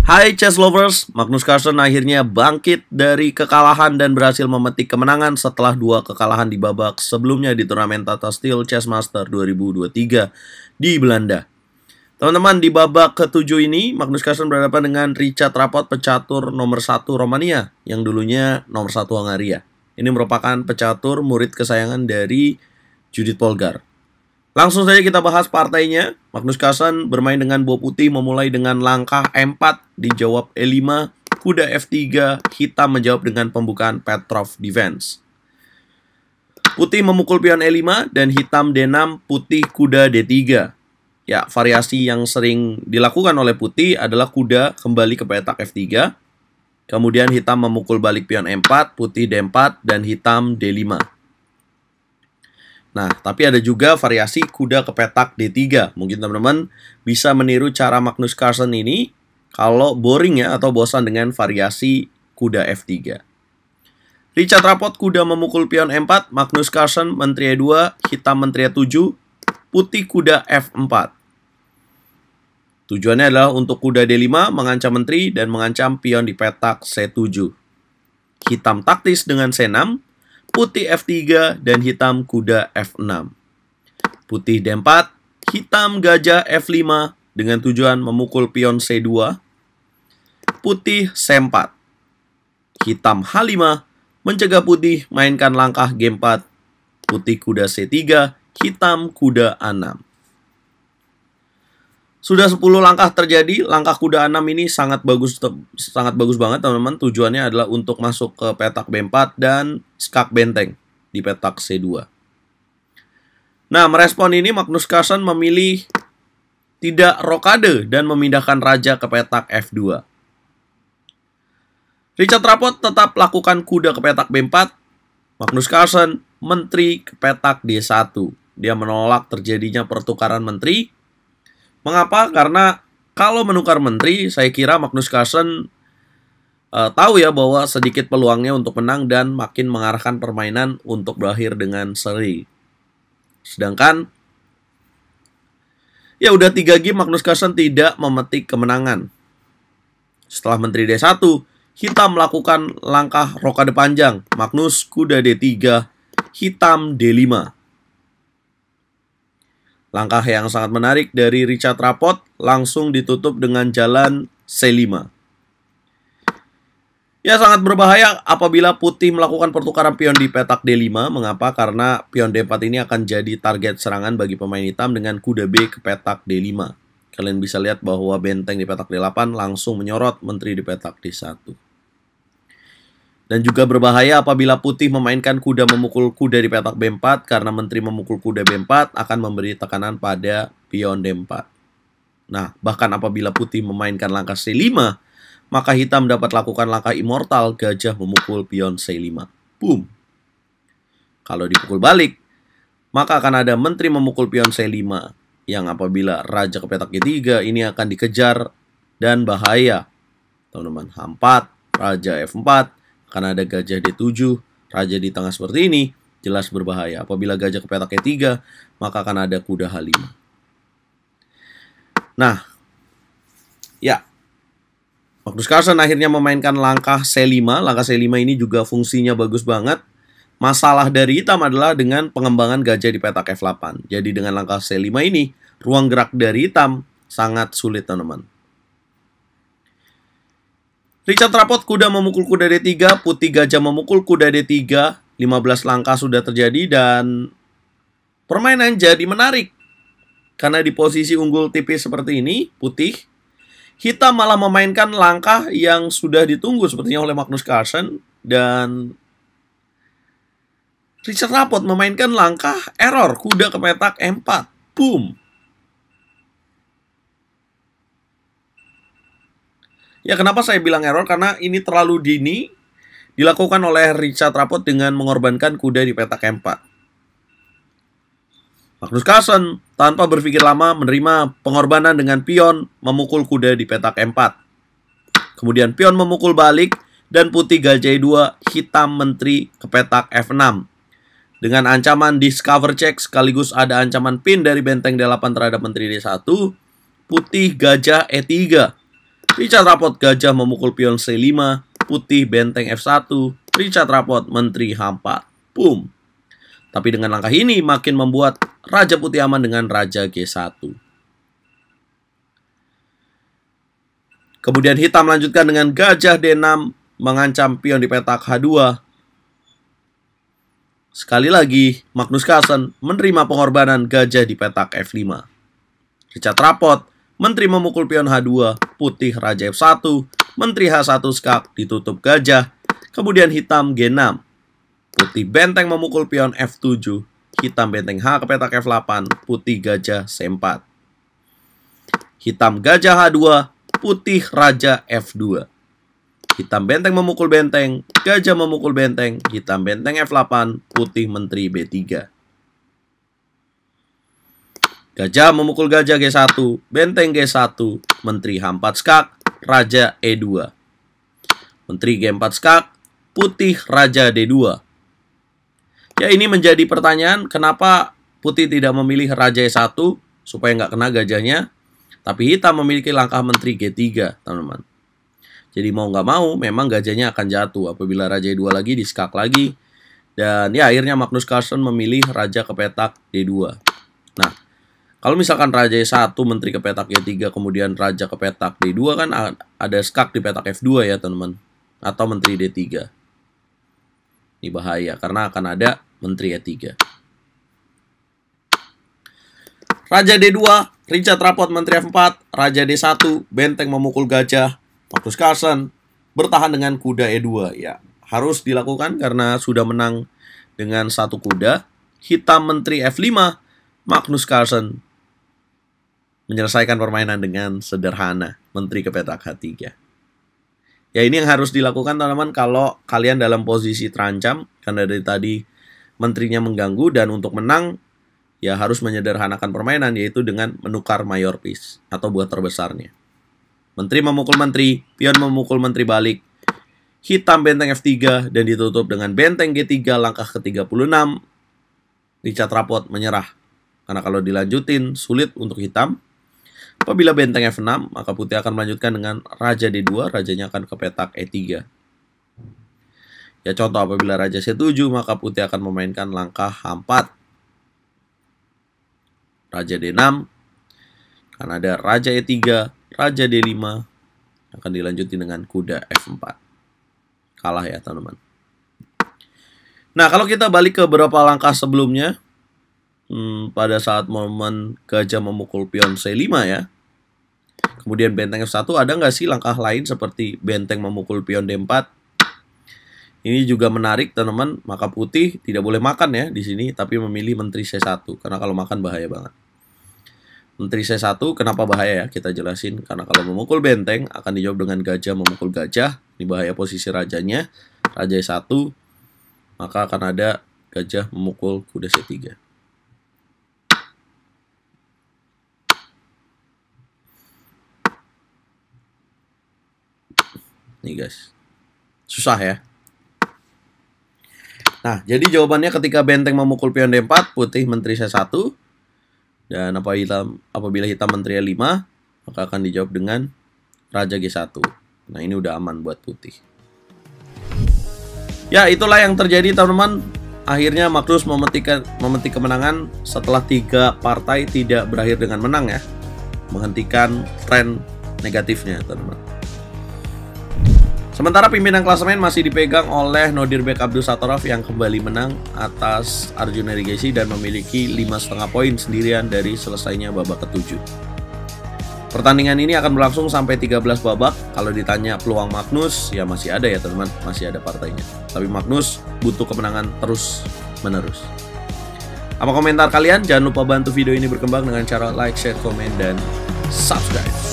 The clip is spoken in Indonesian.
Hai chess lovers, Magnus Carlsen akhirnya bangkit dari kekalahan dan berhasil memetik kemenangan setelah 2 kekalahan di babak sebelumnya di turnamen Tata Steel Chess Master 2023 di Belanda. Teman-teman, di babak ke-7 ini, Magnus Carlsen berhadapan dengan Richard Rapport, pecatur nomor 1 Romania, yang dulunya nomor 1 Hungaria. Ini merupakan pecatur murid kesayangan dari Judith Polgar. Langsung saja kita bahas partainya. Magnus Carlsen bermain dengan bola putih, memulai dengan langkah E4, dijawab E5, kuda F3, hitam menjawab dengan pembukaan Petrov defense. Putih memukul pion E5 dan hitam D6, putih kuda D3. Ya, variasi yang sering dilakukan oleh putih adalah kuda kembali ke petak F3. Kemudian hitam memukul balik pion E4, putih D4, dan hitam D5. Nah, tapi ada juga variasi kuda ke petak D3. Mungkin teman-teman bisa meniru cara Magnus Carlsen ini kalau boring ya atau bosan dengan variasi kuda F3. Richard Rapport kuda memukul pion E4, Magnus Carlsen menteri E2, hitam menteri E7, putih kuda F4. Tujuannya adalah untuk kuda D5 mengancam menteri dan mengancam pion di petak C7. Hitam taktis dengan C6, putih F3, dan hitam kuda F6. Putih D4, hitam gajah F5 dengan tujuan memukul pion C2. Putih C4. Hitam H5 mencegah putih mainkan langkah G4. Putih kuda C3, hitam kuda A6. Sudah 10 langkah terjadi, langkah kuda A6 ini sangat bagus banget teman-teman. Tujuannya adalah untuk masuk ke petak B4 dan skak benteng di petak C2. Nah, merespon ini Magnus Carlsen memilih tidak rokade dan memindahkan raja ke petak F2. Richard Rapport tetap lakukan kuda ke petak B4. Magnus Carlsen menteri ke petak D1. Dia menolak terjadinya pertukaran menteri. Mengapa? Karena kalau menukar menteri, saya kira Magnus Carlsen tahu ya bahwa sedikit peluangnya untuk menang dan makin mengarahkan permainan untuk berakhir dengan seri. Sedangkan ya udah 3 game Magnus Carlsen tidak memetik kemenangan. Setelah menteri D1, hitam melakukan langkah rokade panjang. Magnus kuda D3, hitam D5. Langkah yang sangat menarik dari Richard Rapport langsung ditutup dengan jalan C5. Ya, sangat berbahaya apabila putih melakukan pertukaran pion di petak D5. Mengapa? Karena pion D4 ini akan jadi target serangan bagi pemain hitam dengan kuda B ke petak D5. Kalian bisa lihat bahwa benteng di petak D8 langsung menyorot menteri di petak D1. Dan juga berbahaya apabila putih memainkan kuda memukul kuda di petak B4 karena menteri memukul kuda B4 akan memberi tekanan pada pion D4. Nah, bahkan apabila putih memainkan langkah C5, maka hitam dapat lakukan langkah immortal gajah memukul pion C5. Boom. Kalau dipukul balik, maka akan ada menteri memukul pion C5 yang apabila raja ke petak G3 ini akan dikejar dan bahaya. Teman-teman, H4, raja F4, akan ada gajah D7, raja di tengah seperti ini, jelas berbahaya. Apabila gajah ke petak E3, maka akan ada kuda H5. Nah, ya, Magnus Carlsen akhirnya memainkan langkah C5. Langkah C5 ini juga fungsinya bagus banget. Masalah dari hitam adalah dengan pengembangan gajah di petak F8. Jadi dengan langkah C5 ini, ruang gerak dari hitam sangat sulit, teman-teman. Richard Rapport kuda memukul kuda D3, putih gajah memukul kuda D3, 15 langkah sudah terjadi dan permainan jadi menarik. Karena di posisi unggul tipis seperti ini, putih, hitam malah memainkan langkah yang sudah ditunggu sepertinya oleh Magnus Carlsen dan Richard Rapport memainkan langkah error, kuda ke petak E4. Boom. Ya, kenapa saya bilang error? Karena ini terlalu dini dilakukan oleh Richard Rapport dengan mengorbankan kuda di petak E4. Magnus Carlsen tanpa berpikir lama menerima pengorbanan dengan pion memukul kuda di petak E4. Kemudian pion memukul balik dan putih gajah E2, hitam menteri ke petak F6. Dengan ancaman discover check sekaligus ada ancaman pin dari benteng D8 terhadap menteri D1, putih gajah E3. Richard Rapot, gajah memukul pion C5, putih benteng F1, Richard Rapot, menteri H4. Boom. Tapi dengan langkah ini makin membuat raja putih aman dengan raja G1. Kemudian hitam lanjutkan dengan gajah D6 mengancam pion di petak H2. Sekali lagi, Magnus Carlsen menerima pengorbanan gajah di petak F5. Richard Rapot, menteri memukul pion H2, putih raja F1, menteri H1 skak ditutup gajah, kemudian hitam G6. Putih benteng memukul pion F7, hitam benteng H ke petak F8, putih gajah C4. Hitam gajah H2, putih raja F2. Hitam benteng memukul benteng, gajah memukul benteng, hitam benteng F8, putih menteri B3. Gajah memukul gajah G1, benteng G1, menteri H4 skak, raja E2. Menteri G4 skak, putih raja D2. Ya, ini menjadi pertanyaan, kenapa putih tidak memilih raja E1 supaya nggak kena gajahnya, tapi hitam memiliki langkah menteri G3, teman-teman. Jadi mau nggak mau, memang gajahnya akan jatuh apabila raja E2 lagi, diskak lagi. Dan ya akhirnya Magnus Carlsen memilih raja ke petak D2. Nah, kalau misalkan raja E1, menteri ke petak G3, kemudian raja ke petak D2 kan ada skak di petak F2 ya teman-teman. Atau menteri D3. Ini bahaya karena akan ada menteri E3. Raja D2, Richard Rapot, menteri F4, raja D1, benteng memukul gajah. Magnus Carlsen bertahan dengan kuda E2. Ya, harus dilakukan karena sudah menang dengan satu kuda. Hitam menteri F5, Magnus Carlsen menyelesaikan permainan dengan sederhana, menteri ke petak H3. Ya, ini yang harus dilakukan teman-teman kalau kalian dalam posisi terancam karena dari tadi menterinya mengganggu, dan untuk menang ya harus menyederhanakan permainan, yaitu dengan menukar mayor piece atau buah terbesarnya. Menteri memukul menteri, pion memukul menteri balik. Hitam benteng F3 dan ditutup dengan benteng G3 langkah ke-36. Richard Rapot menyerah. Karena kalau dilanjutin sulit untuk hitam. Apabila benteng F6, maka putih akan melanjutkan dengan raja D2, rajanya akan ke petak E3. Ya contoh, apabila raja C7, maka putih akan memainkan langkah H4. Raja D6, karena ada raja E3, raja D5 akan dilanjuti dengan kuda F4. Kalah ya teman-teman. Nah, kalau kita balik ke beberapa langkah sebelumnya, pada saat momen gajah memukul pion C5 ya, kemudian benteng F1, ada nggak sih langkah lain seperti benteng memukul pion D4? Ini juga menarik teman-teman. Maka putih tidak boleh makan ya di sini, tapi memilih menteri C1 karena kalau makan bahaya banget. Menteri C1 kenapa bahaya ya? Kita jelasin. Karena kalau memukul benteng akan dijawab dengan gajah memukul gajah. Ini bahaya posisi rajanya. Raja E1, maka akan ada gajah memukul kuda C3. Nih guys. Susah ya. Nah, jadi jawabannya ketika benteng memukul pion D4, putih menteri C1. Dan apabila hitam menteri E5, maka akan dijawab dengan raja G1. Nah, ini udah aman buat putih. Ya, itulah yang terjadi teman-teman. Akhirnya Magnus memetik kemenangan setelah 3 partai tidak berakhir dengan menang ya. Menghentikan tren negatifnya teman-teman. Sementara pimpinan klasemen masih dipegang oleh Nodirbek Abdusattorov yang kembali menang atas Arjuna Regesi dan memiliki 5,5 poin sendirian dari selesainya babak ke-7. Pertandingan ini akan berlangsung sampai 13 babak. Kalau ditanya peluang Magnus, ya masih ada ya teman-teman, masih ada partainya. Tapi Magnus butuh kemenangan terus-menerus. Apa komentar kalian? Jangan lupa bantu video ini berkembang dengan cara like, share, komen, dan subscribe.